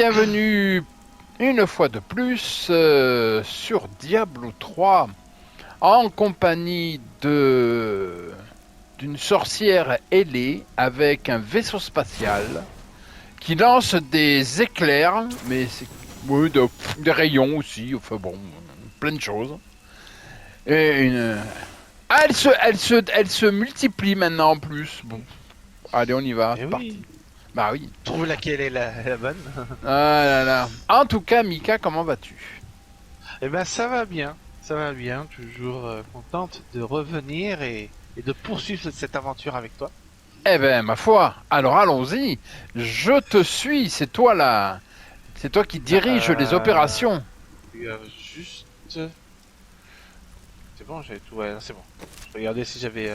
Bienvenue une fois de plus sur Diablo 3 en compagnie d'une sorcière ailée avec un vaisseau spatial qui lance des éclairs, mais c'est oui, des rayons aussi, enfin bon, plein de choses. Et ah, elle se multiplie maintenant en plus. Bon, allez, on y va, Eh c'est parti. oui, Bah oui. trouve laquelle est la bonne. Ah là là. En tout cas, Mika, comment vas-tu? Eh ben ça va bien, toujours contente de revenir et de poursuivre cette aventure avec toi. Eh ben, ma foi, alors allons-y. Je te suis, c'est toi là. C'est toi qui dirige les Euh, opérations. juste, c'est bon, j'avais tout, ouais, c'est bon. Je regardais si j'avais.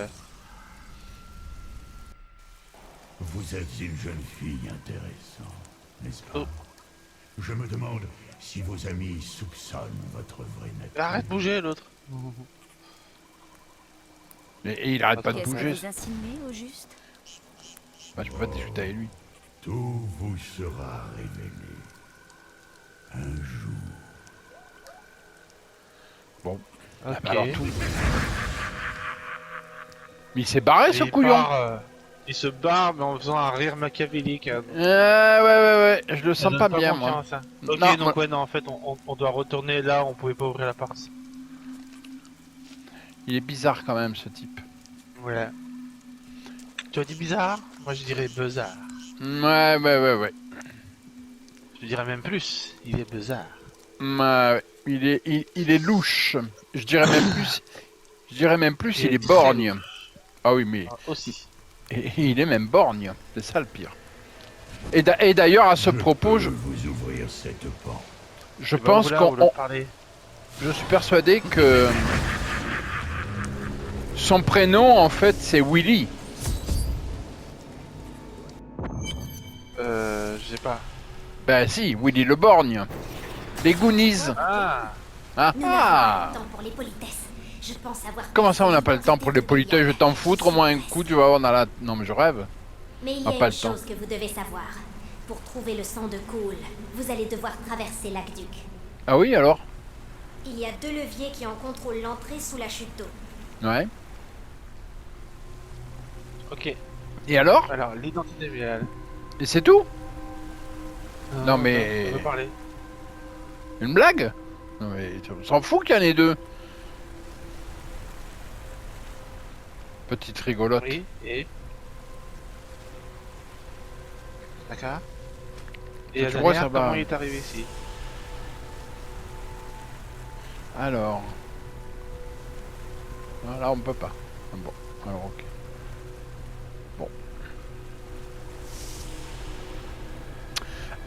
Vous êtes une jeune fille intéressante, n'est-ce pas? Oh. Je me demande si vos amis soupçonnent votre vraie nature. Arrête de bouger l'autre. Et il arrête pas de Qu'est-ce bouger. Vous insinuez au juste? Bah, je peux pas discuter avec lui. Tout vous sera révélé. Un jour. Bon. Ok. Ah bah alors tout. Mais il s'est barré ce Il couillon. il se barre, mais en faisant un rire machiavélique. Ouais. Je le sens Ça pas donne bien, moi. confiance, hein. Ok, Non, donc moi- ouais, non, en fait, on doit retourner là, on pouvait pas ouvrir la porte. Il est bizarre quand même, ce type. Voilà. Tu as dit bizarre? Moi je dirais bizarre. Ouais. Je dirais même plus, il est bizarre. Ouais. Il est louche. Je dirais même plus. Je dirais même plus, il est très borgne. Ah oui, mais Ah, aussi. et il est même borgne. C'est ça le pire. Et d'ailleurs, à ce propos, peux vous ouvrir cette porte. je Eh ben, pense oula, on qu'on, l'a parlé. je suis persuadé que son prénom, en fait, c'est Willy. Je sais pas. Ben si, Willy le borgne. Les Goonies. Ah! Ah Nous n'avons ah. pas le temps pour les politesses. Je pense avoir... Comment ça, on n'a pas le temps pour les politesses? Je t'en foutre au moins un coup, tu vas voir dans la... Non mais je rêve. Mais il y Ah, a pas une le temps. chose que vous devez savoir. Pour trouver le sang de Cool, vous allez devoir traverser l'aqueduc. Ah oui, alors? Il y a 2 leviers qui en contrôlent l'entrée sous la chute d'eau. Ouais. Ok. Et alors? Alors, l'identité visuelle. Et c'est tout? Non, mais- On veut parler. Une blague? Non mais on s'en fout qu'il y en ait deux. Petite rigolote. Oui, et. D'accord. Et la Tu vois, dernière, ça va. comment il est arrivé ici? Alors. Ah, là, on peut pas. Ah, bon, alors ok. Bon.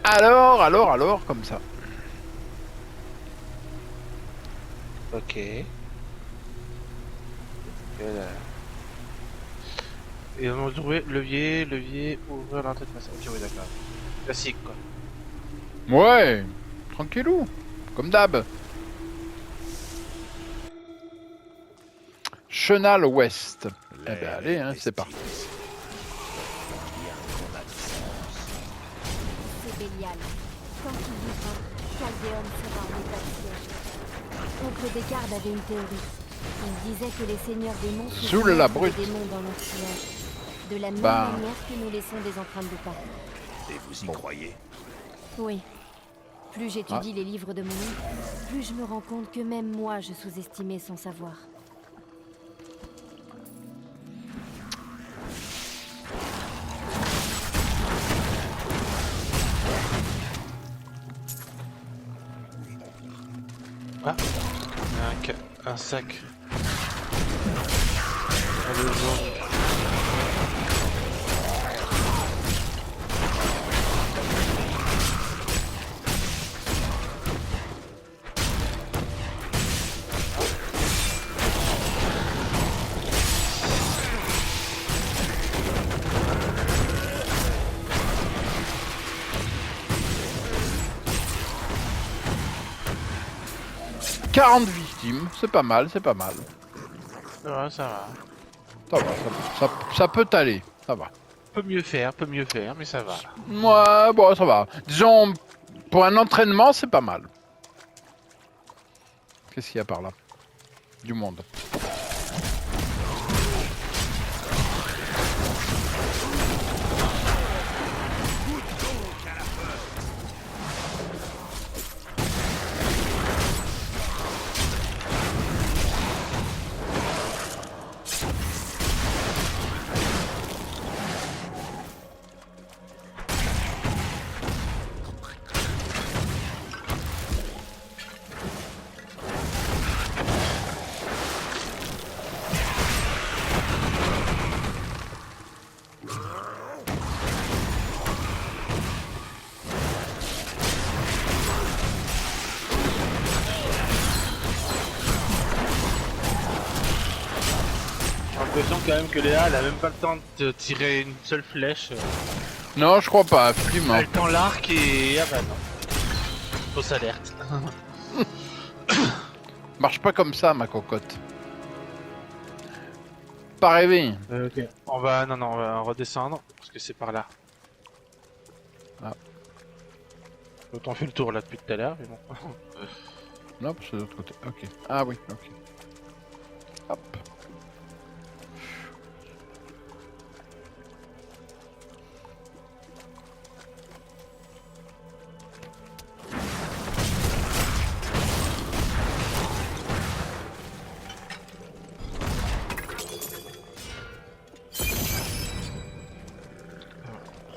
Alors, comme ça. Ok. Et on va trouver levier, ouvrir l'entrée de passage. Ok, oui, d'accord. Classique, quoi. Ouais, tranquillou. Comme d'hab. Chenal Ouest. Eh ben allez, hein, c'est parti. C'est Bélial. Quand il vivra, Caldéon sera en état de siège. Oncle Descartes avait une théorie. Il disait que les seigneurs démons se Sous la des brute. démons dans leur sillage. De la même Bah. manière que nous laissons des empreintes de pas. Et vous y croyez? Oui. Plus j'étudie les livres de mon oncle, plus je me rends compte que même moi je sous-estimais son savoir. Ah, il y a un sac. Ah, le jaune. « 40 victimes, c'est pas mal, c'est pas mal. Ouais, ça va. Ça peut aller, ça va. Peut mieux faire, mais ça va. Ouais, bon, ça va. Disons, Pour un entraînement, c'est pas mal. Qu'est-ce qu'il y a par là? Du monde. J'ai l'impression quand même que Léa, elle a même pas le temps de te tirer une seule flèche. Non, je crois pas, effectivement. Elle tend l'arc et... Ah bah non. Fausse alerte. Marche pas comme ça, ma cocotte. Pas rêver. Ok. On va... Non, non, on va redescendre, parce que c'est par là. Ah. Autant fait le tour là depuis tout à l'heure, mais bon. Non, c'est de l'autre côté. Ok. Ah oui, ok. Hop.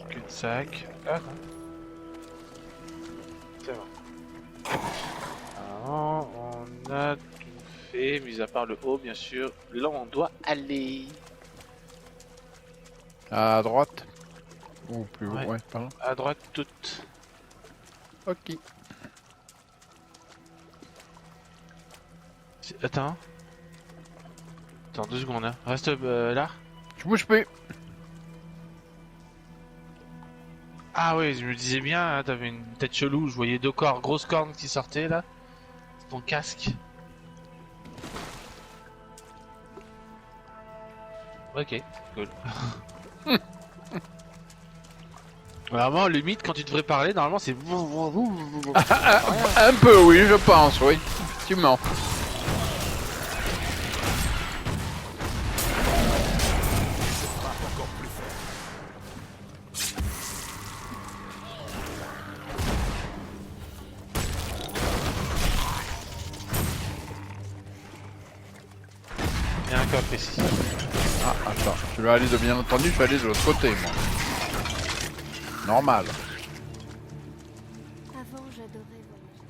Cul-de-sac. Ah non. C'est bon. Alors, on a tout fait, mis à part le haut, bien sûr. Là, on doit aller. À droite. Ou plus haut, Ouais. ouais, pardon. À droite, toute. Ok. Attends. Attends, 2 secondes, hein. Reste là. Je bouge plus. Ah oui, je me disais bien, hein, t'avais une tête chelou, je voyais 2 corps, grosses cornes qui sortaient là. C'est ton casque. Ok, cool. Vraiment, limite, quand tu devrais parler, normalement c'est... Un peu, oui, je pense, oui. Effectivement. Il y a un coffre ici. Ah, attends. Je vais aller de bien entendu, je vais aller de l'autre côté, moi. Normal. Avant, j'adorais voyager.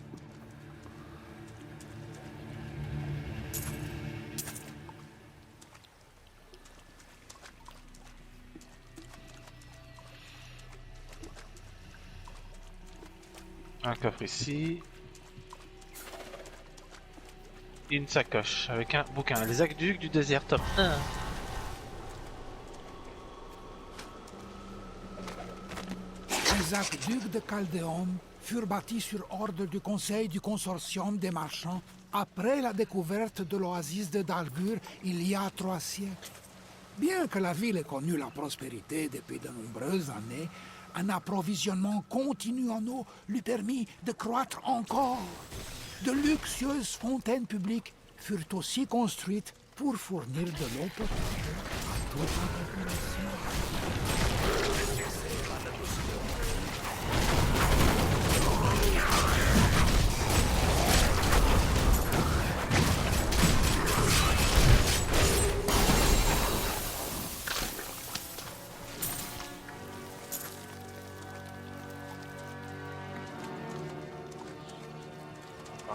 Un coffre ici. Une sacoche avec un bouquin. Les aqueducs du désert, top 1. Les aqueducs de Chaldéon furent bâtis sur ordre du Conseil du Consortium des Marchands après la découverte de l'oasis de Dalgur il y a 3 siècles. Bien que la ville ait connu la prospérité depuis de nombreuses années, un approvisionnement continu en eau lui permit de croître encore. De luxueuses fontaines publiques furent aussi construites pour fournir de l'eau potable à toute la population.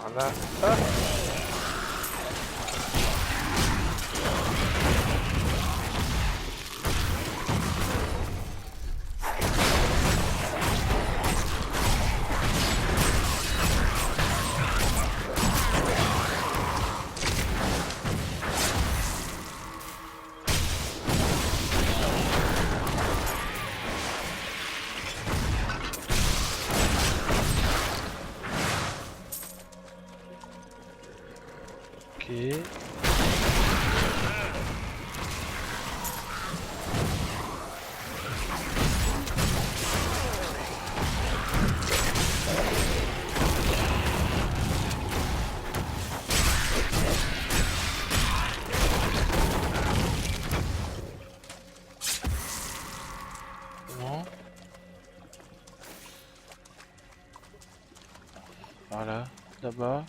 Voilà. Ah. Ok. Voilà, là-bas.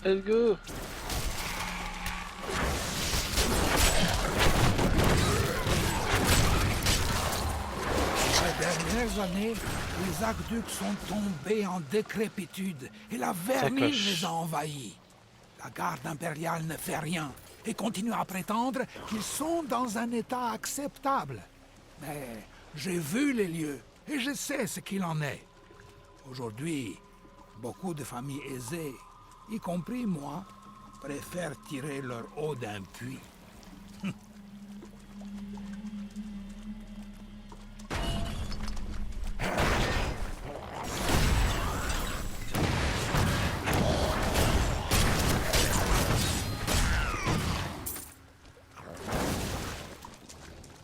Let's go. Ces dernières années, les aqueducs sont tombés en décrépitude et la vermine coche. les a envahis. La garde impériale ne fait rien et continue à prétendre qu'ils sont dans un état acceptable. Mais j'ai vu les lieux et je sais ce qu'il en est. Aujourd'hui, beaucoup de familles aisées, y compris moi, préfèrent tirer leur eau d'un puits.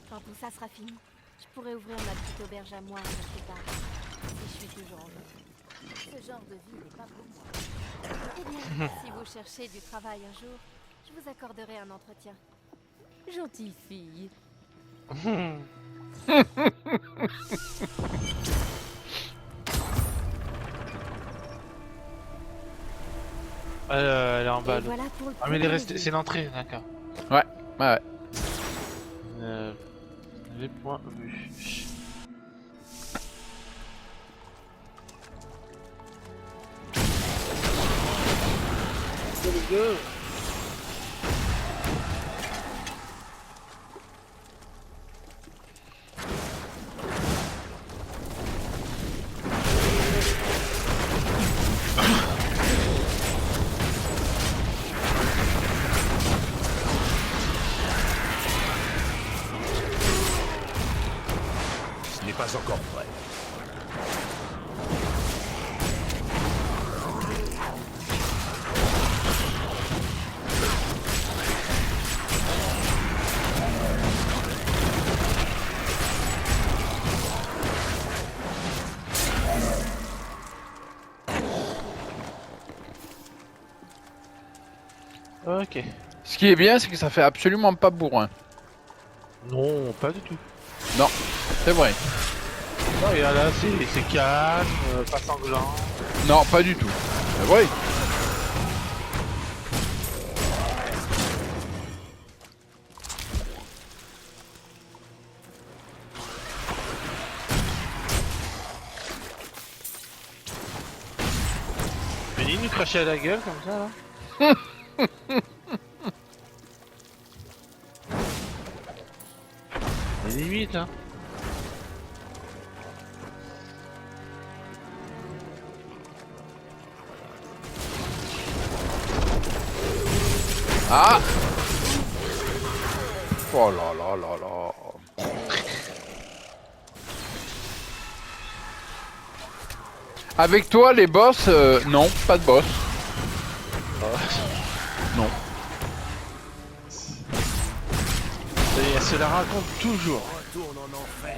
Quand tout ça sera fini, je pourrai ouvrir ma petite auberge à moi quelque part. Si je suis toujours en vie. Ce genre de vie n'est pas pour moi. Eh bien, si vous cherchez du travail un jour, je vous accorderai un entretien. Gentille fille. Elle est en bas. Et là. voilà pour le Ah mais elle est premier restée, livre. c'est l'entrée, d'accord. Ouais, ouais. Les points vus. Let's go. Ce n'est pas encore prêt. Ok. Ce qui est bien, c'est que ça fait absolument pas bourrin. Non, pas du tout. Non, c'est vrai. Non, regarde là, c'est calme, pas sanglant. Non, pas du tout. C'est vrai. Mais il nous crachait à la gueule comme ça là. Mais limite hein. Ah! Oh là là là là. Avec toi, les boss, non, pas de boss. Non. Et elle se la raconte toujours. Retourne en enfer.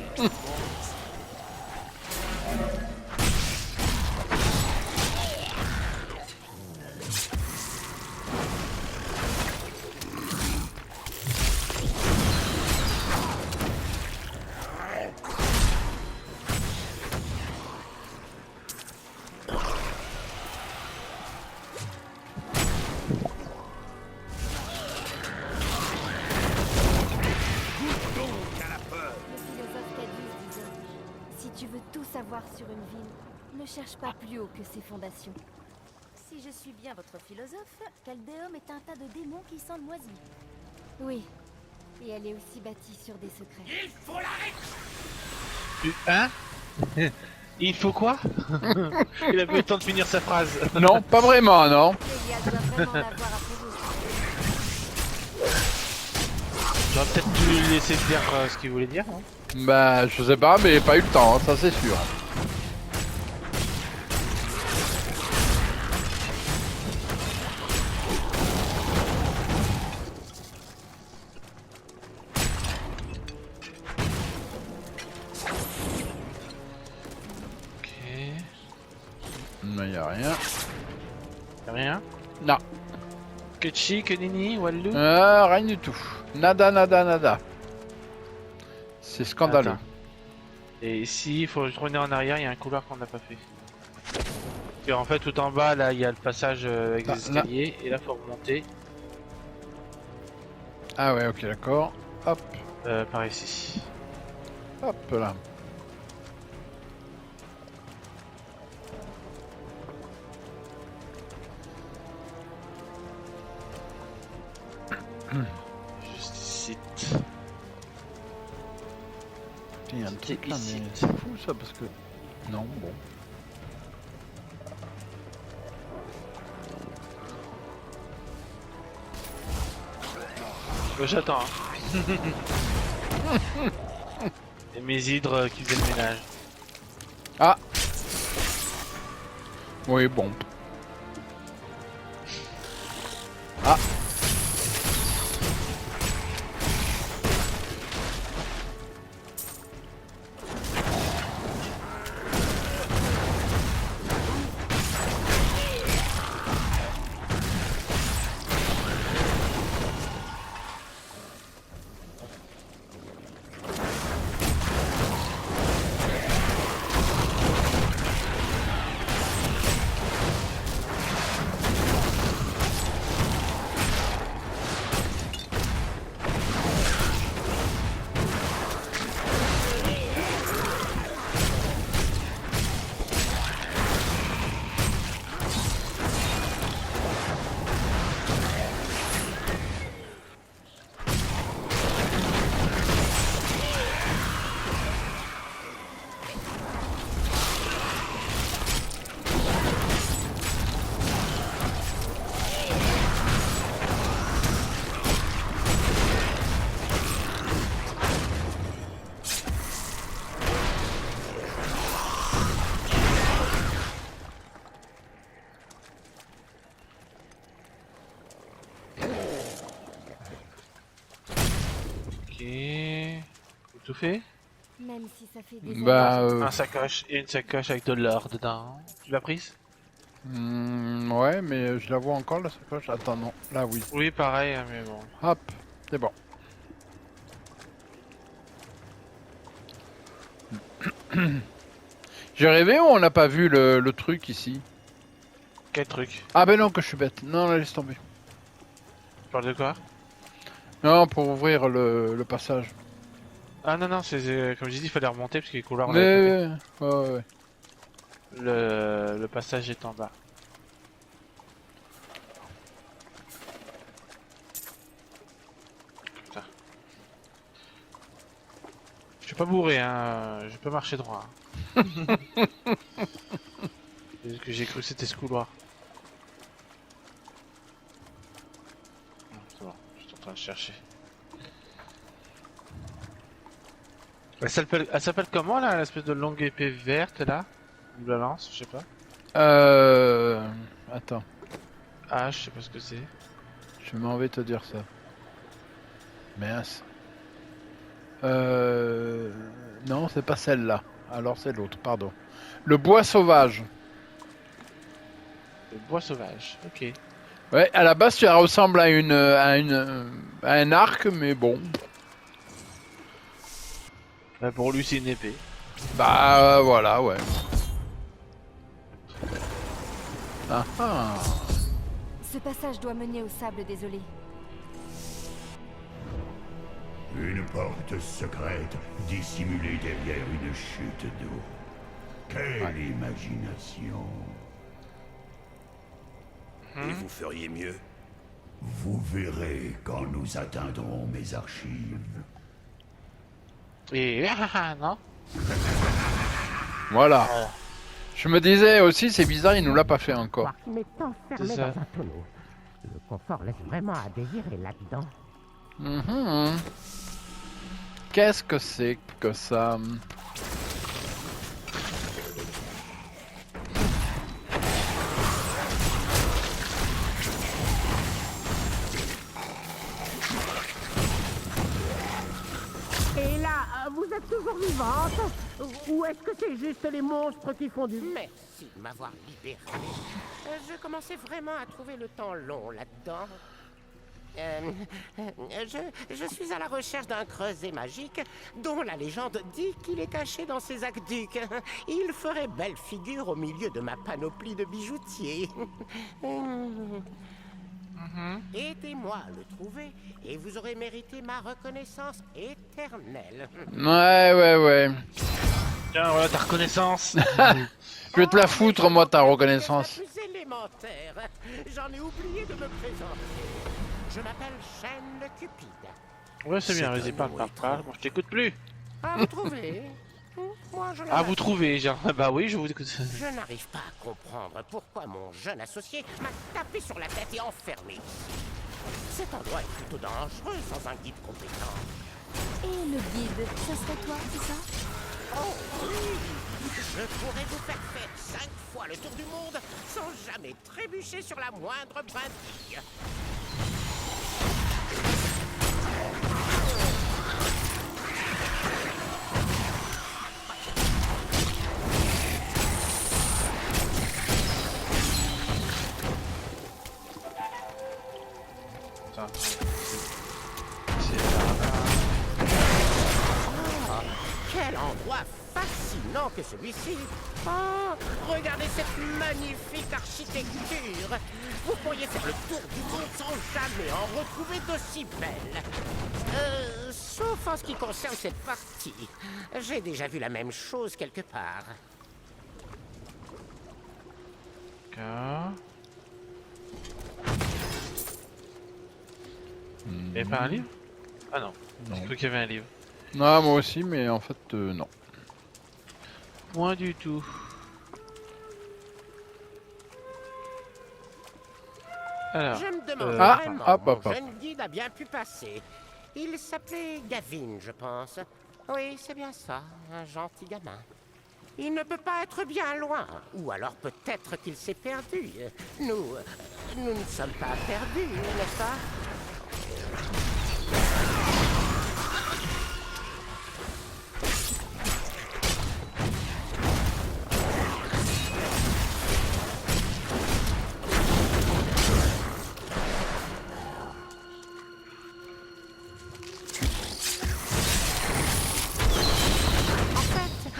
Le philosophe Cadius disait, si tu veux tout savoir sur une ville, ne cherche pas plus haut que ses fondations. Si je suis bien votre philosophe, Caldéum est un tas de démons qui sentent le moisi. Oui, et elle est aussi bâtie sur des secrets. Hein? Il faut quoi? Il a pas eu le temps de finir sa phrase. Non, pas vraiment, non. Clélia doit vraiment l'avoir après vous. J'aurais peut-être dû lui laisser dire ce qu'il voulait dire. Hein. Bah, je sais pas, mais pas eu le temps, hein, ça c'est sûr. Ok. Mais y a rien. Rien. Non. Que Chi, que Nini, Walou. Rien du tout. Nada, nada, nada. C'est scandaleux. Attends. Et ici, il faut retourner en arrière, il y a un couloir qu'on n'a pas fait. Et en fait, tout en bas, là, il y a le passage avec Ah, des escaliers, et là, faut remonter Ah ouais, ok, d'accord. Hop, par ici. hop là. Juste ici. Il y a un C'était truc là, ici. mais c'est fou ça parce que. Non, bon. J'attends. Hein. Et mes hydres qui faisaient le ménage. Ah oui, bon. Ah Ok. Tout fait. Même si ça fait des Bah années. Un sacoche et une sacoche avec de l'or dedans. Tu l'as prise? ouais, mais je la vois encore la sacoche. Attends, non, là oui. Oui, pareil, mais bon. Hop, c'est bon. J'ai rêvé ou on n'a pas vu le truc ici? Quel truc? Ah ben non, que je suis bête. Non, laisse tomber. Tu parles de quoi? Non, pour ouvrir le passage. Ah non, non, c'est comme j'ai dit, il fallait remonter parce que les couloirs on l'avait Mais... ouais, ouais. fait. Le passage est en bas. Putain. Je suis pas bourré, hein. Je peux marcher droit. Hein. C'est que j'ai cru que c'était ce couloir. Non, c'est bon, je suis en train de chercher. Elle s'appelle comment là, l'espèce de longue épée verte là? Ou la lance, je sais pas. Attends, Ah, je sais pas ce que c'est. je m'en vais te dire ça. Mince. Non, c'est pas celle-là. Alors c'est l'autre, pardon. Le bois sauvage. Le bois sauvage, ok. Ouais, à la base, ça ressemble à à un arc, mais bon. Bah, pour lui, c'est une épée. Bah voilà, ouais. Ah ah. Ce passage doit mener au sable désolé. Une porte secrète dissimulée derrière une chute d'eau. Quelle imagination! Et vous feriez mieux. Vous verrez quand nous atteindrons mes archives. Et non? Voilà. Je me disais aussi, c'est bizarre, il nous l'a pas fait encore. Mais enfermé C'est ça. dans un tonneau. Le confort laisse vraiment à désirer là-dedans. Mhm. Qu'est-ce que c'est que ça? Et là, vous êtes toujours vivante. Ou est-ce que c'est juste les monstres qui font du... Merci de m'avoir libéré. Je commençais vraiment à trouver le temps long là-dedans. Je suis à la recherche d'un creuset magique dont la légende dit qu'il est caché dans ces aqueducs. Il ferait belle figure au milieu de ma panoplie de bijoutier. Aidez-moi à le trouver et vous aurez mérité ma reconnaissance éternelle. Ouais. Tiens, voilà ta reconnaissance. Je vais te la foutre, moi, ta reconnaissance. C'est plus élémentaire. J'en ai oublié de me présenter. Je m'appelle Chêne le Cupide. Ouais, c'est bien, C'est vas-y, un parle. mot Bon, je t'écoute plus. À vous trouver. Moi, je Ah, vous trouvez, genre. Bah oui, je vous écoute. Je n'arrive pas à comprendre pourquoi mon jeune associé m'a tapé sur la tête et enfermé. Cet endroit est plutôt dangereux sans un guide compétent. Et le guide, ça serait toi, c'est ça? Oh oui, je pourrais vous faire faire 5 fois le tour du monde sans jamais trébucher sur la moindre brindille. Quel endroit fascinant que celui-ci! Oh, regardez cette magnifique architecture! Vous pourriez faire le tour du monde sans jamais en retrouver d'aussi belle. Sauf en ce qui concerne cette partie. J'ai déjà vu la même chose quelque part. D'accord. Il y avait pas un livre? Ah non. Non. J'ai cru qu'il y avait un livre. Non, moi aussi, mais en fait, non. Point du tout. Alors. Je me demande Ah, vraiment, hop. mon jeune guide a bien pu passer. Il s'appelait Gavin, je pense. Oui, c'est bien ça, un gentil gamin. Il ne peut pas être bien loin, ou alors peut-être qu'il s'est perdu. Nous ne sommes pas perdus, n'est-ce pas?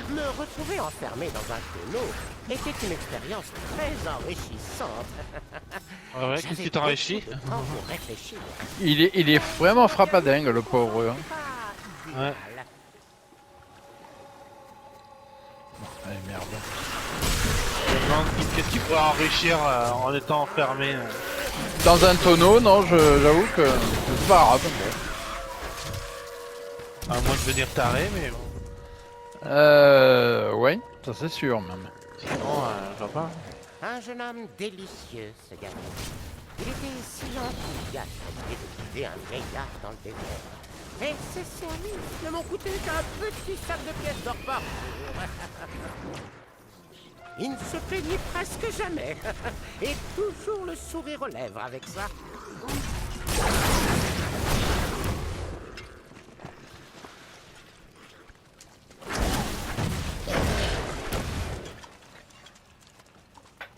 Me retrouver enfermé dans un tonneau était une expérience très enrichissante. Ah ouais, qu'est-ce qui t'enrichit? J'avais beaucoup de temps pour réfléchir. Il est vraiment frappadingue, le pauvre. Hein. Pas idéal. Ouais. Allez, merde. Je me demande qu'est-ce qui pourrait enrichir en étant enfermé. Dans un tonneau, non, j'avoue que c'est pas grave. À moins de devenir taré, mais bon. Ouais, ça c'est sûr même. Sinon, je vois pas. Un jeune homme délicieux, ce gars. Il était si enthousiaste à l'idée de guider un vieillard dans le désert. Et ses services ne m'ont coûté qu'un petit sac de pièces d'or par jour. Il ne se plaignait presque jamais. Et toujours le sourire aux lèvres avec ça.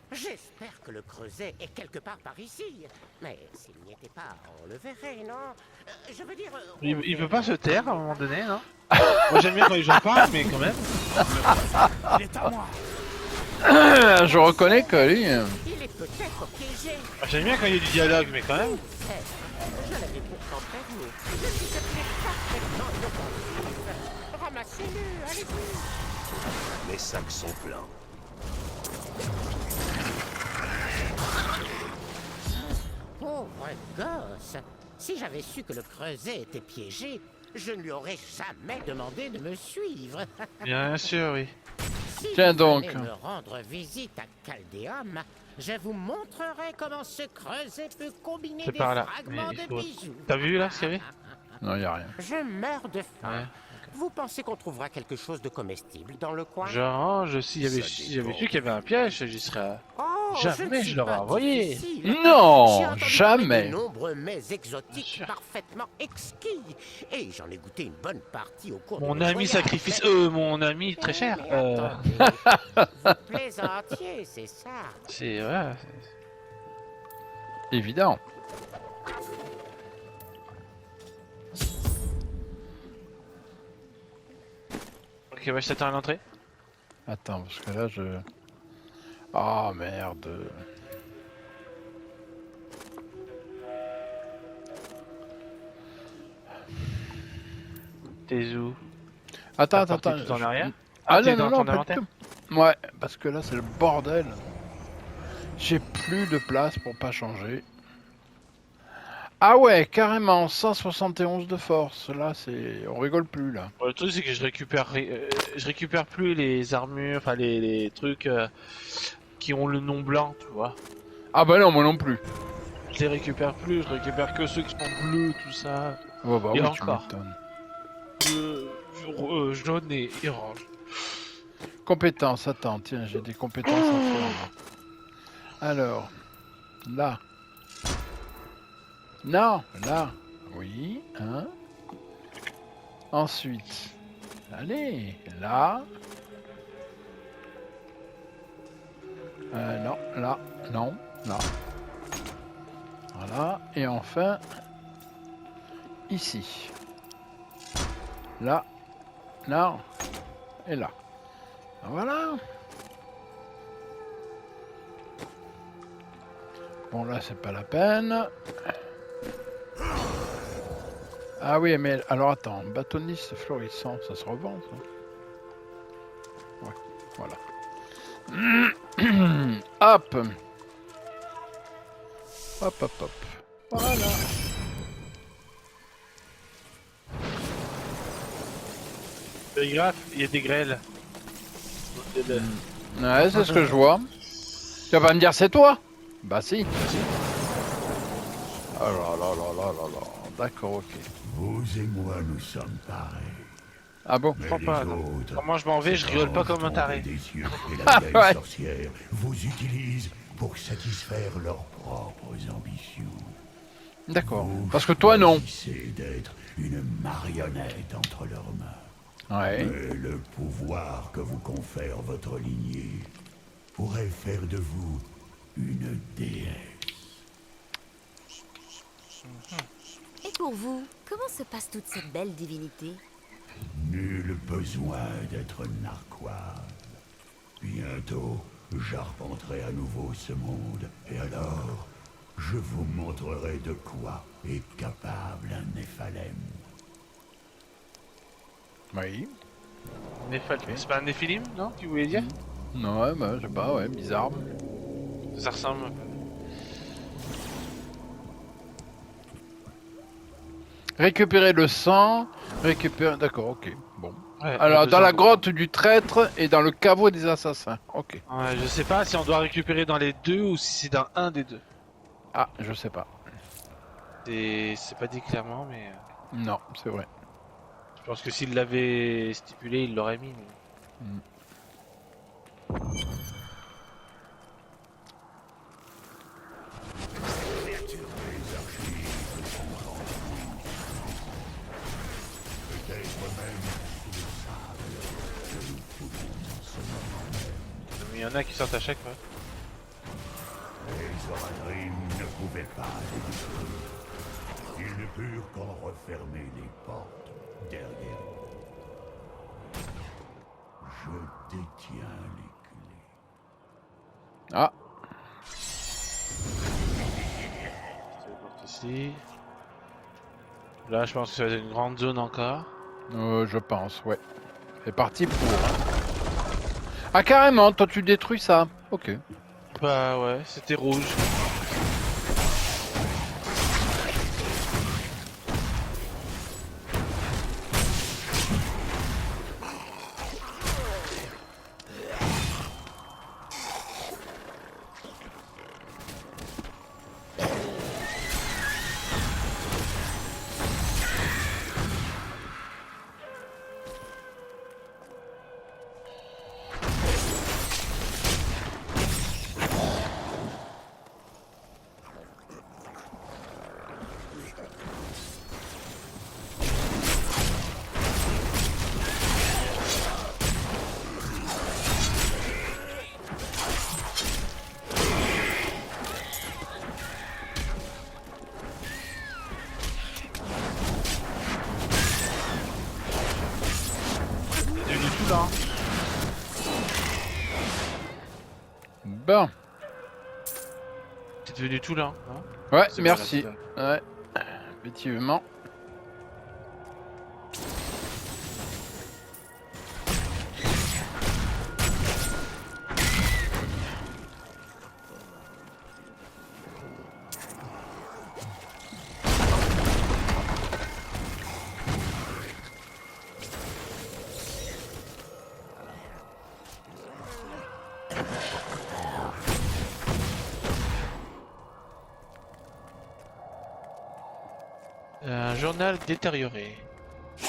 J'espère que le creuset est quelque part par ici. Mais s'il n'y était pas, on le verrait, non? Je veux dire... Il peut pas se taire à un moment donné, non? Moi j'aime bien quand les gens parlent, mais quand même. Il est à moi. Je reconnais que lui... Il est peut-être piégé. J'aime bien quand il y a du dialogue, mais quand même. Je l'avais pourtant prévenu. Je suis parfaitement inoffensif. Ramassez-le, allez-y. Les sacs sont pleins. Pauvre gosse. Si j'avais su que le creuset était piégé, je ne lui aurais jamais demandé de me suivre. Bien sûr, oui. Si Tiens vous donc. venez me rendre visite à Caldéum, je vous montrerai comment ce creuset peut combiner C'est des par là. fragments Mais il de faut- bijoux. T'as vu là, Siri? Non, y a rien. Je meurs de faim. Ouais. Vous pensez qu'on trouvera quelque chose de comestible dans le coin? Genre, si j'avais su qu'il y avait un piège, j'y serais. Oh Jamais je l'aurais envoyé. Non, J'ai entendu jamais. parler de nombreux mets exotiques sûr. parfaitement exquis. Et j'en ai goûté une bonne partie au cours de Mon mes ami voyages. sacrifice... mon ami très cher. Mais attendez, vous plaisantiez, c'est ça. C'est... Ouais, Évident. ok, bah je t'attends à l'entrée. Attends, parce que là, je... Ah, merde. T'es où? Attends, T'as attends, parti tout en arrière? Ah t'es non, non, dans non, ton pas du inventaire? tout. Ouais, parce que là, c'est le bordel. J'ai plus de place pour pas changer. Ah ouais, carrément, 171 de force. Là, c'est... On rigole plus, là. Bon, le truc c'est que je récupère plus les armures, enfin les trucs qui ont le nom blanc, tu vois. Ah bah non, moi non plus. Je les récupère plus, je récupère que ceux qui sont bleus, tout ça. Oh bah Et oui, encore. tu m'étonnes. Jaune et orange. Compétences, attends, tiens, j'ai des compétences à faire. Alors, là. Non, là. Oui, hein. Ensuite, allez, là. Non, là, non, là. Voilà, et enfin, ici. Là, là, et là. Voilà. Bon, là, c'est pas la peine. Ah oui, mais alors attends, bâtoniste florissant, ça se revend, ça? Ouais, voilà. Hop. Hop, hop, hop. Voilà. C'est grave, il y a des grêles. Ouais, c'est ce que je vois. Tu vas pas me dire c'est toi? Bah si. Oh là là là là là là. D'accord, ok. Vous et moi, nous sommes pareils. Ah bon? Mais crois pas, les non. autres, Comment je m'en vais, je rigole pas comme un taré. des yeux et la vieille Ouais. sorcière vous utilisent pour satisfaire leurs propres ambitions. D'accord. Vous Parce que toi, non. choisissez d'être une marionnette entre leurs mains. Ouais. Mais le pouvoir que vous confère votre lignée pourrait faire de vous une déesse. Et pour vous, comment se passe toute cette belle divinité? Nul besoin d'être narquois. Bientôt, j'arpenterai à nouveau ce monde, et alors, je vous montrerai de quoi est capable un Néphalem. Oui. C'est pas un Néphilim, non? Tu voulais dire? Non, ouais, bah, je sais pas, ouais, bizarre. Ça ressemble un peu. Récupérer le sang, récupérer... D'accord, ok, bon. Ouais, Alors, on a dans la besoin grotte du traître et dans le caveau des assassins. Ok. Ouais, je sais pas si on doit récupérer dans les deux ou si c'est dans un des deux. Ah, je sais pas. C'est pas dit clairement, mais Non, c'est vrai. je pense que s'il l'avait stipulé, il l'aurait mis. Mais... Mais il y en a qui sortent à chaque fois. Les Oradrim ne pouvaient pas les détruire. Ils ne purent qu'en refermer les portes derrière eux. Je détiens les clés. Ah, C'est porte ici. Là, je pense que ça va être une grande zone encore. je pense, ouais. C'est parti pour... Ah, carrément, toi tu détruis ça. Ok. Bah ouais, c'était rouge. Bon. T'es devenu tout lent, non? Ouais, C'est merci. malade, Ouais, effectivement. Un journal détérioré.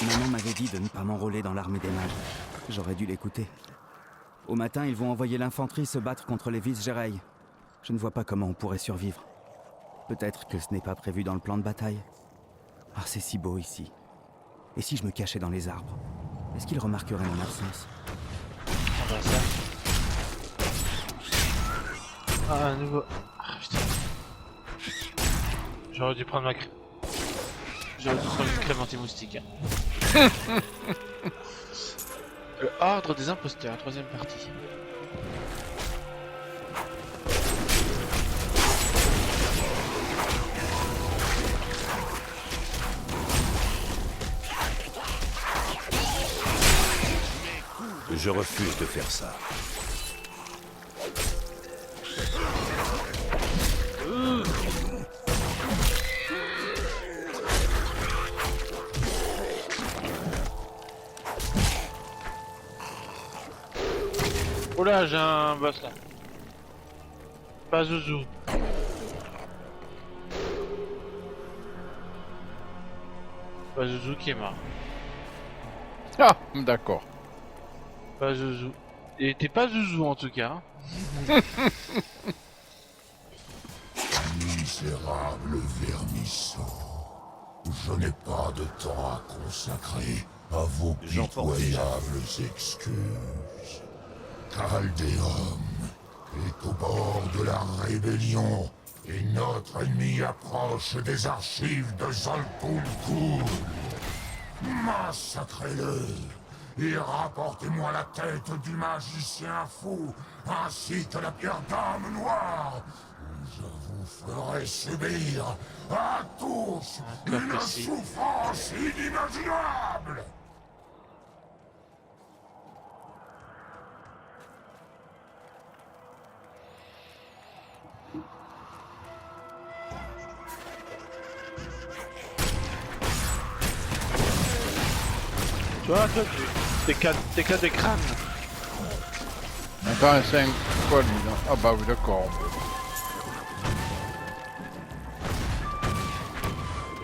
Maman m'avait dit de ne pas m'enrôler dans l'armée des mages. J'aurais dû l'écouter. Au matin, ils vont envoyer l'infanterie se battre contre les vice-géreilles. Je ne vois pas comment on pourrait survivre. Peut-être que ce n'est pas prévu dans le plan de bataille. Ah, c'est si beau ici. Et si je me cachais dans les arbres? Est-ce qu'ils remarqueraient mon absence? On va ça. Ah, un nouveau. Ah, putain. J'aurais dû prendre ma crème. J'aurais dû prendre une crème anti-moustique. Hein. Le ordre des imposteurs, troisième partie. Je refuse de faire ça. Oh là, j'ai un boss là. Pas Zouzou. Pas Zouzou qui est mort. Ah, d'accord. Pas Zouzou. Et t'es pas Zouzou en tout cas. Hein. Misérable vermisseau, je n'ai pas de temps à consacrer à vos pitoyables excuses. Chaldéum est au bord de la rébellion et notre ennemi approche des archives de Zolkul Kul. Massacrez-le et rapportez-moi la tête du magicien fou ainsi que la pierre d'âme noire. Je vous ferai subir à tous une souffrance inimaginable. Toi, t'es qu'à des crânes. Attends, c'est un quoi lui là? Ah bah oui, d'accord.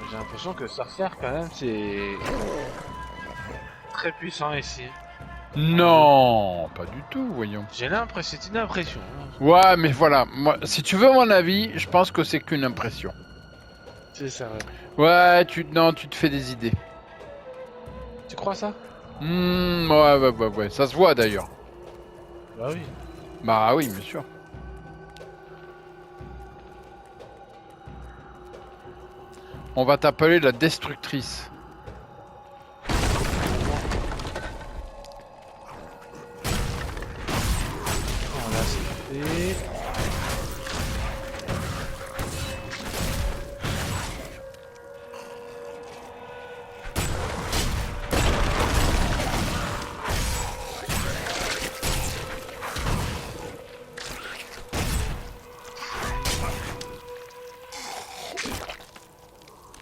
J'ai l'impression que sorcière quand même c'est très puissant ici. Non, pas du tout, voyons. J'ai l'impression, c'est une impression. Ouais, mais voilà, moi, si tu veux mon avis, je pense que c'est qu'une impression. C'est ça, ouais. Ouais, tu te fais des idées. Tu crois ça? Ouais, ça se voit d'ailleurs. Bah oui. Bah oui, bien sûr. On va t'appeler la destructrice. Voilà, c'est fait.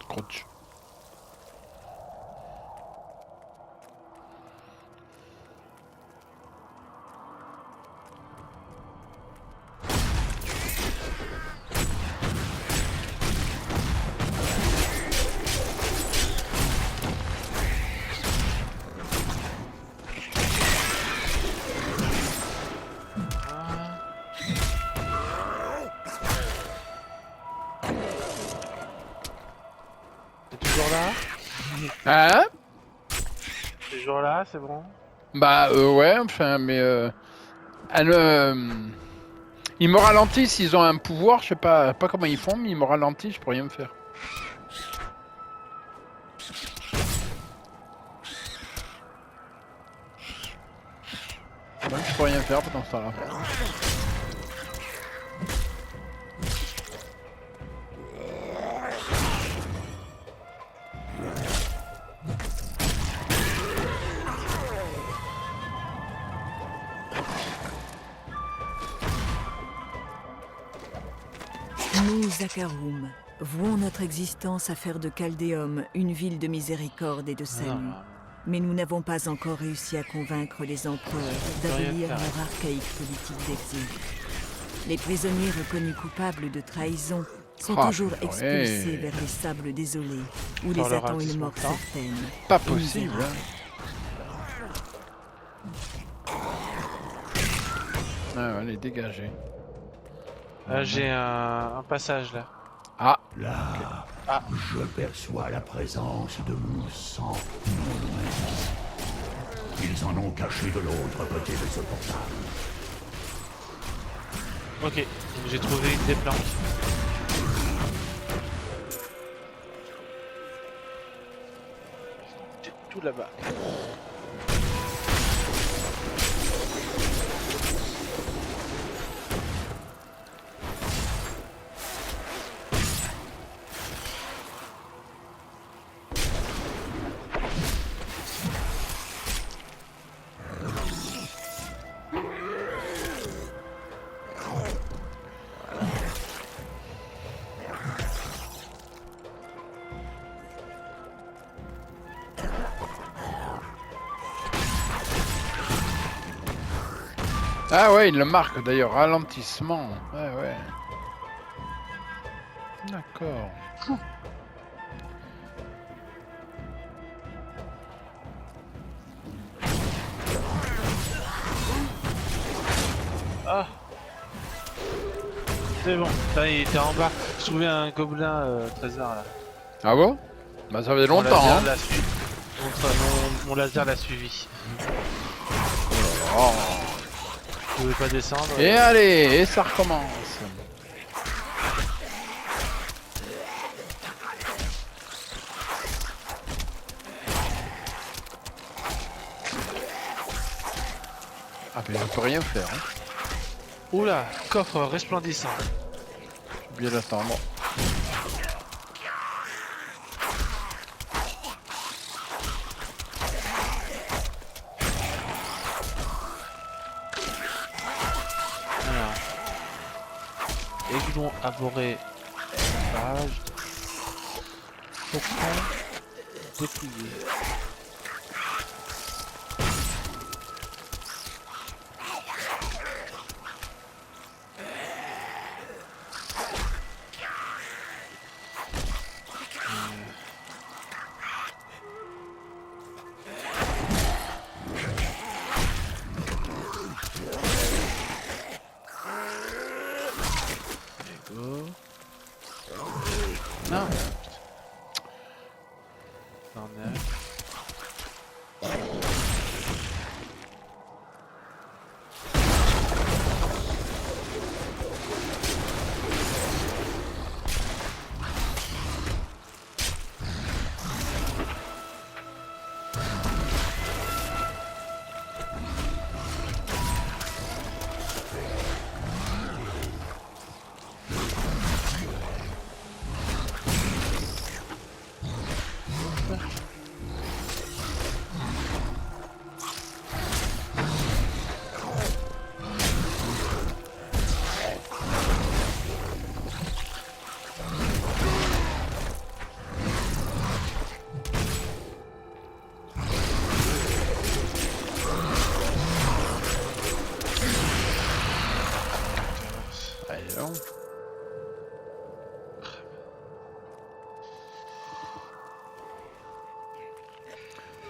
Crouch. T'es toujours là? Hein? T'es toujours là, c'est bon? Bah ouais, enfin, mais ils me ralentissent, ils ont un pouvoir, je sais pas comment ils font, mais ils me ralentissent, je peux rien me faire. Ouais, je peux rien faire pendant ce temps-là. Nous, Zakarum, vouons notre existence à faire de Chaldéum une ville de miséricorde et de salut. Mais nous n'avons pas encore réussi à convaincre les empereurs d'abolir leur archaïque politique d'exil. Les prisonniers reconnus coupables de trahison sont toujours expulsés vers les sables désolés, où les attend une mort certaine. Pas possible. Ah, allez, dégagez. J'ai un passage là. Ah. Là, je perçois la présence de mon sang non loin. Ils en ont caché de l'autre côté de ce portail. Ok, donc j'ai trouvé une des planques. C'est tout là-bas. Ah ouais, il le marque d'ailleurs, ralentissement. Ouais. D'accord. Ah. C'est bon, ça il était en bas. J'ai trouvé un gobelin trésor là. Ah bon? Bah ça fait longtemps. Mon laser l'a suivi. Oh. Je pouvais pas descendre. Et allez, et ça recommence. Ah mais on peut rien faire. Hein. Oula, coffre resplendissant. J'ai oublié d'attendre. Aiglon aboré. Page. Faucon dépouillé. Non. J'en ai.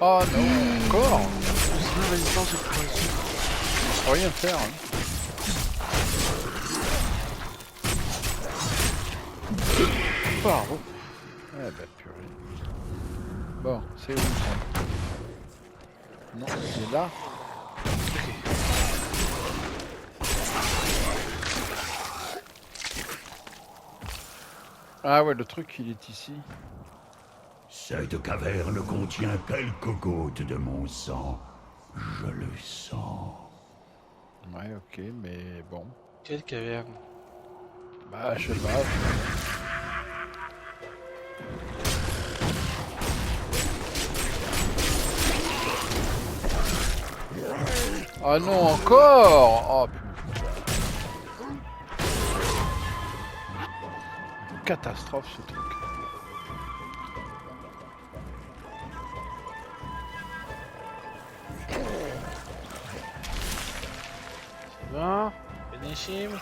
Oh non, encore. Je peux rien faire. Hein. Pardon. Eh bah purée. Bon, c'est où ça? Non, c'est là. Ah ouais, le truc il est ici. Cette caverne contient quelques gouttes de mon sang. Je le sens. Ouais, ok, mais bon. Quelle caverne? Bah, je sais pas. Ah non, encore! Oh putain. catastrophe ce truc. C'est bon. Finish him.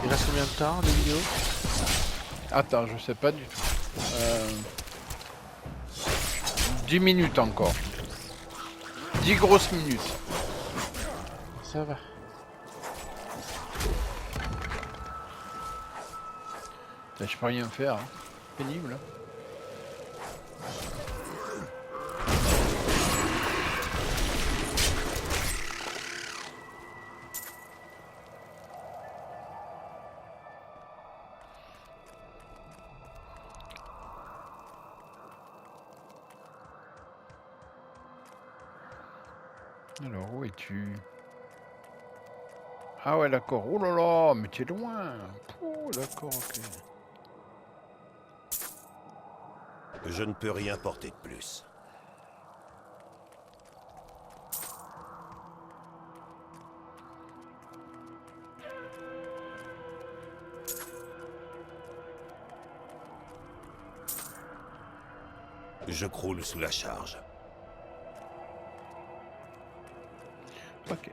Il reste combien de temps de vidéo? Attends, je sais pas du tout. 10 minutes encore. 10 grosses minutes. Ça va. Je peux rien faire. Hein. Pénible. Alors, où es-tu? Ah ouais, d'accord. Oh là là, mais tu es loin. Oh, d'accord, ok. Je ne peux rien porter de plus. Je croule sous la charge. Ok.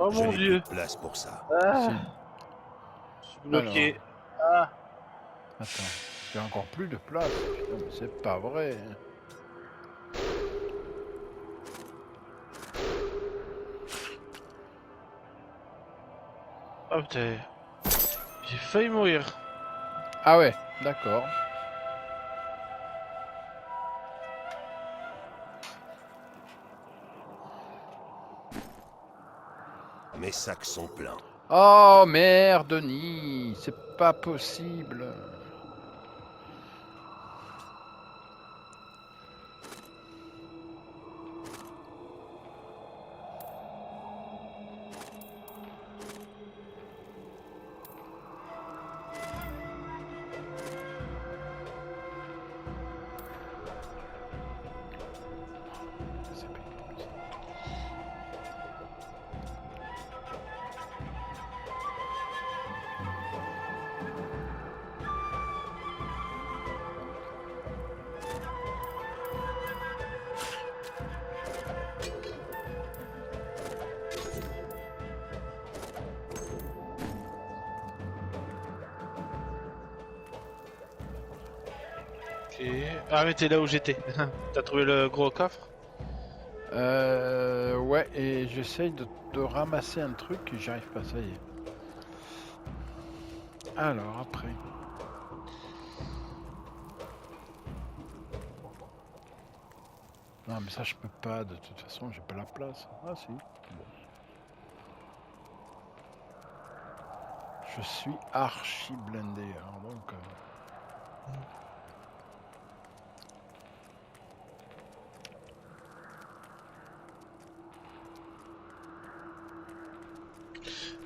Oh Je mon n'ai dieu. plus de place pour ça. Ah. Je suis bloqué. Ah. Attends, j'ai encore plus de place. Putain, mais c'est pas vrai. Oh putain. J'ai failli mourir. Ah ouais, d'accord. Mes sacs sont pleins. Oh merde, Denis, c'est pas possible. Ok. Ah mais t'es là où j'étais. T'as trouvé le gros coffre? Ouais, et j'essaye de ramasser un truc et j'y arrive pas, ça y est. Alors, après. Non, mais ça, je peux pas, de toute façon, j'ai pas la place. Ah, si. Bon. Je suis archi blindé, alors donc...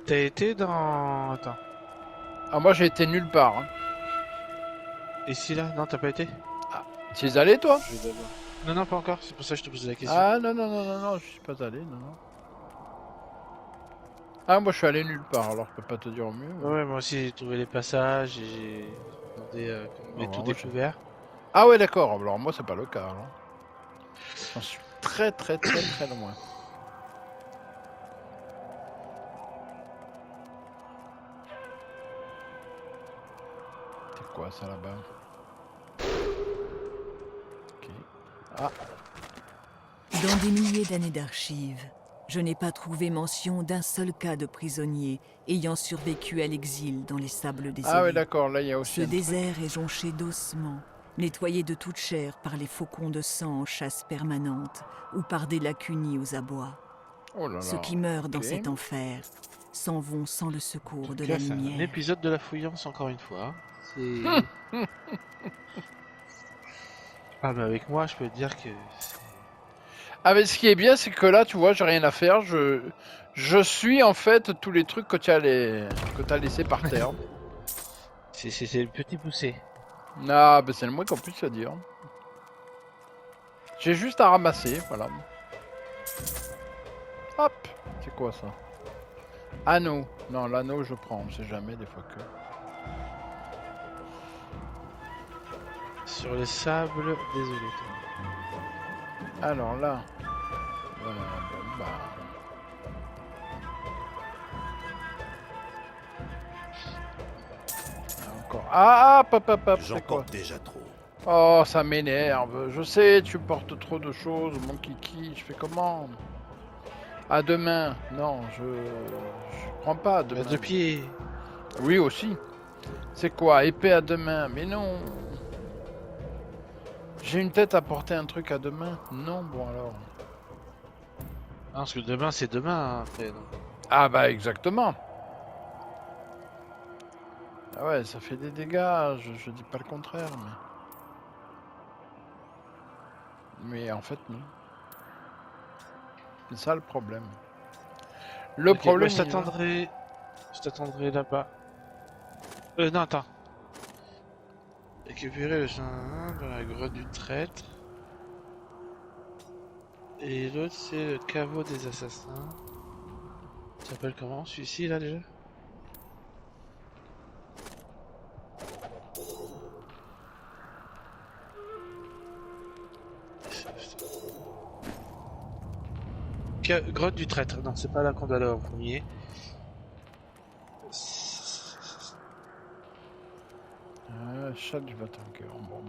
T'as été dans... Attends. Ah, moi, j'ai été nulle part. Hein. Ici, là? Non, t'as pas été? Tu es allé, toi? Non, non, pas encore. C'est pour ça que je te posais la question. Ah, non, non, non, non, non, je suis pas allé, non, non. Ah, moi, je suis allé nulle part, alors je peux pas te dire mieux. Mais... Ouais, moi aussi, j'ai trouvé les passages et j'ai demandé qu'on met tout découvert. Ah ouais, d'accord. Alors moi, c'est pas le cas. Alors. J'en suis très, très, très, très loin. C'est quoi ça là-bas? Ok. Ah. Dans des milliers d'années d'archives, je n'ai pas trouvé mention d'un seul cas de prisonnier ayant survécu à l'exil dans les sables désolés. Ah ouais, d'accord. Là, il y a aussi. Ce désert est jonché d'ossements, nettoyé de toute chair par les faucons de sang en chasse permanente ou par des lacunis aux abois. Oh là là. Ceux qui meurent dans ok. cet enfer s'en vont sans le secours de Tiens, la c'est un lumière. épisode de la fouillance encore une fois. C'est. Ah mais avec moi, je peux te dire que Ah mais ce qui est bien, c'est que là, tu vois, j'ai rien à faire. Je suis en fait tous les trucs que tu as laissé par terre. c'est le petit poussé. Ah, bah c'est le moins qu'on puisse se dire. J'ai juste à ramasser, voilà. Hop, c'est quoi ça? Anneau. Non, l'anneau je prends, on sait jamais des fois que. Sur le sable, désolé. Alors là. Voilà, bon, bah. Encore. Ah, hop, hop, hop, J'en c'est quoi? porte déjà trop. Oh, ça m'énerve. Je sais, tu portes trop de choses, mon kiki. Je fais comment? À demain. Non, je prends pas à demain. De pied. Oui, aussi. C'est quoi? Épée à deux mains? Mais non. J'ai une tête à porter un truc à deux mains? Non, bon alors. Ah, parce que demain, c'est demain, hein, après. Donc. Ah bah exactement. Ah ouais, ça fait des dégâts, je dis pas le contraire, mais en fait non. C'est ça le problème. Le Ok, problème. ouais, je t'attendrai là-bas. Non, attends. Récupérer le chien dans la grotte du traître. Et l'autre, c'est le caveau des assassins. Ça s'appelle comment, celui-ci, là, déjà? Grotte du traître. Non, c'est pas là qu'on doit aller en premier. Chat du Vatanker. Bon.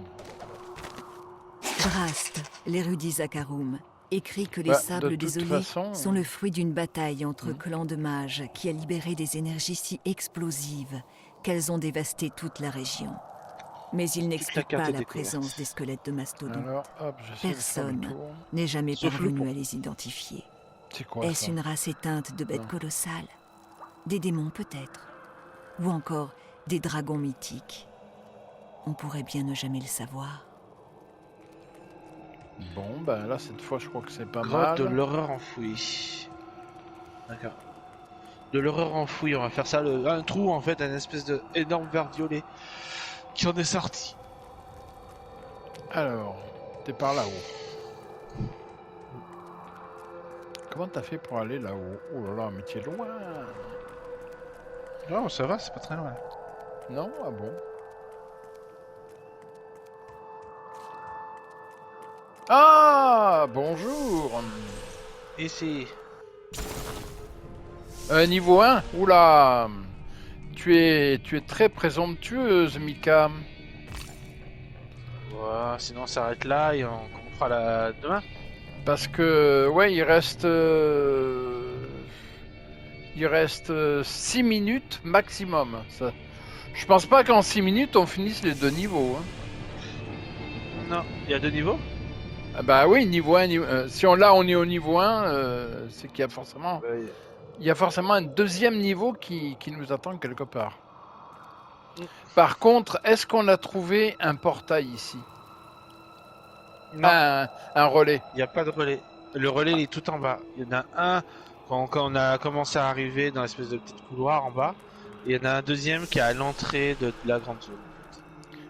Drast, l'érudit Zakarum, écrit que les Bah, de sables toute désolés façon, sont le fruit d'une bataille entre clans de mages qui a libéré des énergies si explosives qu'elles ont dévasté toute la région. Mais il n'explique carte pas est la découverte. présence des squelettes de mastodons. Alors, hop, j'essaie de faire le Personne tour. n'est jamais Sauf le parvenu pont. à les identifier. C'est quoi Est-ce ça? une race éteinte de bêtes Non. colossales? Des démons peut-être? Ou encore des dragons mythiques? On pourrait bien ne jamais le savoir. Bon, bah là, cette fois, je crois que c'est pas Grotte de mal. l'horreur enfouie. D'accord. De l'horreur enfouie, on va faire ça. Un trou, en fait, un espèce de énorme verre violet qui en est sorti. Alors, t'es par là-haut. Comment t'as fait pour aller là-haut? Oh là là, mais t'es loin. Non, ça va, c'est pas très loin. Non? Ah bon? Ah, bonjour. Ici. Niveau 1? Oula. Tu es très présomptueuse, Mika. Voilà, sinon on s'arrête là et on fera la demain. Parce que, ouais, il reste 6 minutes maximum. Ça. Je pense pas qu'en 6 minutes on finisse les deux niveaux. Hein. Non, il y a deux niveaux. Ah bah oui, niveau 1, si on est au niveau 1, c'est qu'il y a forcément... Il y a forcément un deuxième niveau qui nous attend quelque part. Par contre, est-ce qu'on a trouvé un portail ici? Non, Un relais. il n'y a pas de relais. Le relais il est tout en bas. Il y en a un quand on a commencé à arriver dans l'espèce de petit couloir en bas. Et il y en a un deuxième qui est à l'entrée de la grande zone.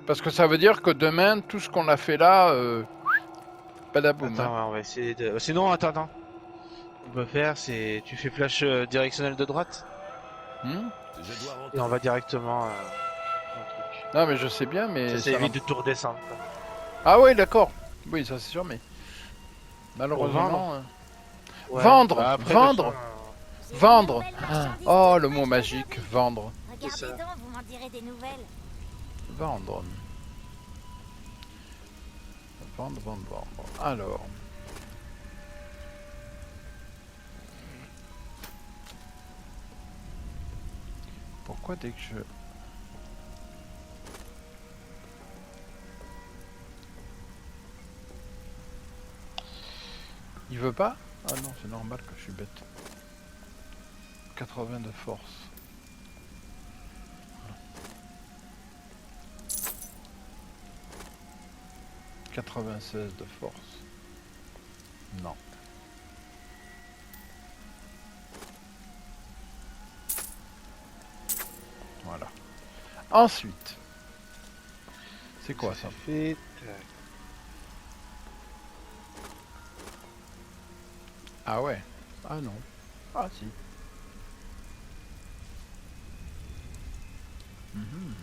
Parce que ça veut dire que demain, tout ce qu'on a fait là, badaboum. Attends, ouais, on va essayer de... Sinon, attends. Ce qu'on peut faire, c'est... Tu fais flash directionnel de droite. Je dois rentrer. Et on va directement... dans le truc. Non mais je sais bien, mais... Ça évite de tout redescendre. quoi. Ah oui, d'accord. Oui, ça c'est sûr, mais... Malheureusement... Ouais. Vendre, Bah, après, vendre, de toute façon, vendre. Oh, le mot magique, vendre. Regardez ça. donc, vous m'en direz des nouvelles. Vendre. Vendre. Alors... Pourquoi dès que je... Il veut pas? Ah non, c'est normal que je suis bête. 80 de force. 96 de force. Non. Voilà. Ensuite. C'est quoi ça? Fait... Ah ouais. Ah non. Ah si. Mhm.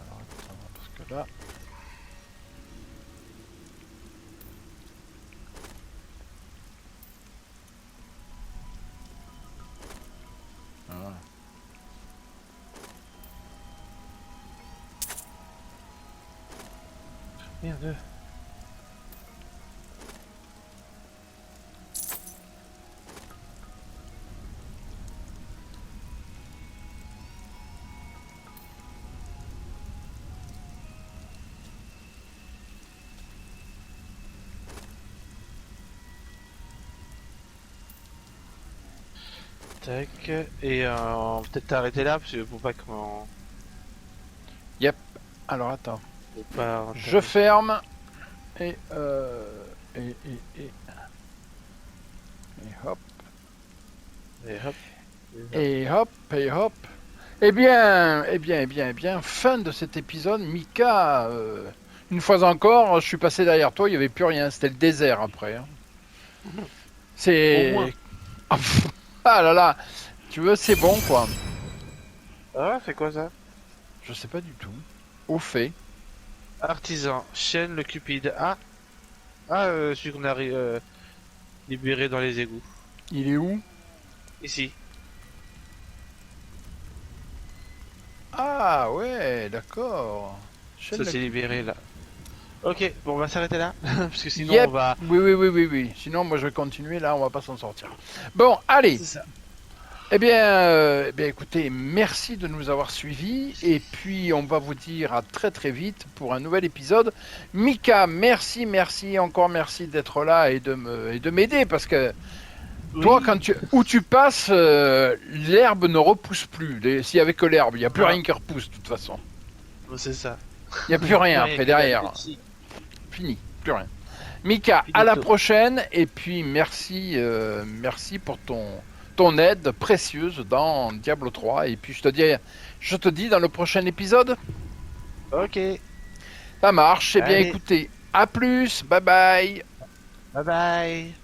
Alors attends, parce que là... Ah. Merde. Tac, et peut-être t'arrêter là parce que faut pas qu'on... Yep. Alors attends. faut pas... Je ferme. Et et hop. Et hop. Et hop, et hop. Eh bien, fin de cet épisode. Mika, une fois encore, je suis passé derrière toi, il n'y avait plus rien, c'était le désert après. Hein. C'est... Au moins. Ah là là, tu veux, c'est bon quoi. Ah, c'est quoi ça? Je sais pas du tout. Au fait. Artisan, chaîne, le cupide. Ah, celui qu'on a libéré dans les égouts. Il est où? Ici. Ah ouais, d'accord. Ça s'est libéré là. Ok, bon, on va s'arrêter là. Parce que sinon Yep. on va... Oui. Sinon, moi je vais continuer là, on va pas s'en sortir. Bon, allez. C'est ça. Eh bien, écoutez, merci de nous avoir suivis. Et puis, on va vous dire à très très vite pour un nouvel épisode. Mika, merci, encore merci d'être là et de m'aider parce que toi, où tu passes, l'herbe ne repousse plus. S'il y avait que l'herbe, il n'y a plus rien qui repousse de toute façon. C'est ça. Il n'y a plus rien après derrière. Fini, plus rien. Mika, à la prochaine. Et puis, merci pour ton aide précieuse dans Diablo 3. Et puis, je te dis dans le prochain épisode. Ok. Ça marche. Eh bien, Allez. écoutez, à plus. Bye bye. Bye bye.